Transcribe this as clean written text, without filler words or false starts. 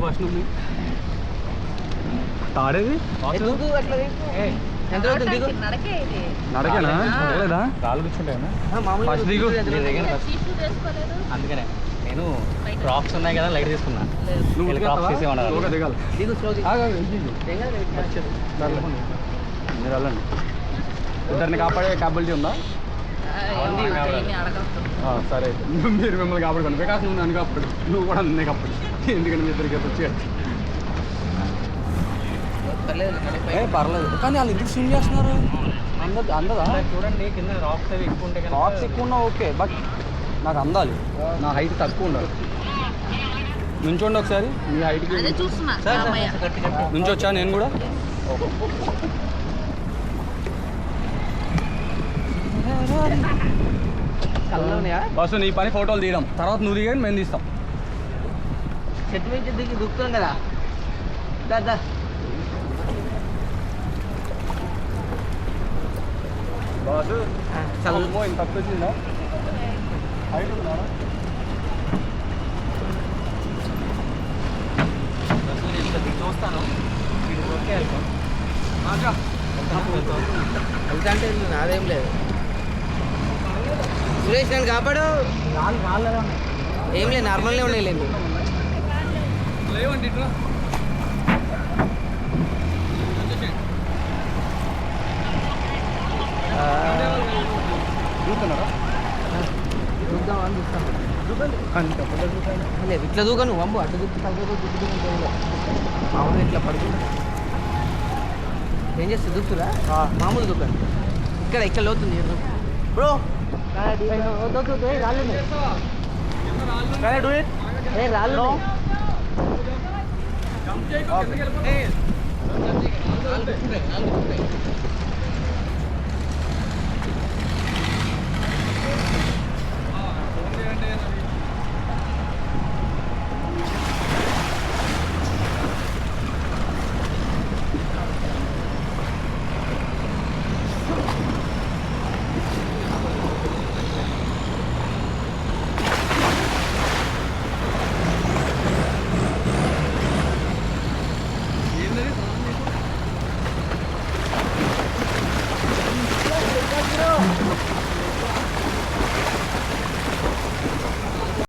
first నువ్వు తాడేది నడకేనా లేదా రాళ్ళు కూర్చుంటాయన్నా ఫస్ట్ దిగు అందుకనే నేను క్రాక్స్ ఉన్నాయి కదా లైట్ తీసుకున్నా నువ్వు క్రాక్స్ తీసేమన్నారు దిగాలి మీరు వెళ్ళండి ఇద్దరిని కాపాడే క్యాపబిలిటీ ఉందా సరే మీరు మిమ్మల్ని కాపాడుకోండి వికాస్ నువ్వు నన్ను కాపాడు నువ్వు కూడా నన్నే కాపాడు ఎందుకంటే మీ ఇద్దరికి వచ్చి పర్లేదు కానీ వాళ్ళు ఎందుకు స్విమ్ చేస్తున్నారు అందదా చూడండి కింద రాక్స్ అవి ఎక్కువ ఉంటాయి రాక్స్ ఎక్కువ ఉన్నా ఓకే బట్ నాకు అందాలి నా హైట్ తక్కువ ఉండాలి నుంచోండి ఒకసారి మీ హైట్కి నుంచి వచ్చా నేను కూడా ఫస్ట్ నీ పని ఫోటోలు తీయడం తర్వాత నువ్వు దిగండి మేము తీస్తాం చెట్టు నుంచి దిగి దుక్కుతాం కదా దాదా బాసు చల్లమో ఇంత తక్కువ వచ్చిందా హైట్ ఉందా చూస్తాను వెళ్తా అంటే నాదేం లేదు సురేష్ నన్ను కాపాడు ఏం లేదు నార్మల్గా ఉండేలేండి లేవండి ఇట్లా చూస్తున్నారా చూద్దామని చూస్తాను లేదు ఇట్లా దూకను వంబు అటు దుక్కు మామూలు ఇట్లా పడుతుంది ఏం చేస్తే దుక్కురా మామూలు దుక్కండి ఇక్కడ లోతుంది బ్రో రాళ్ళు రాళ్ళు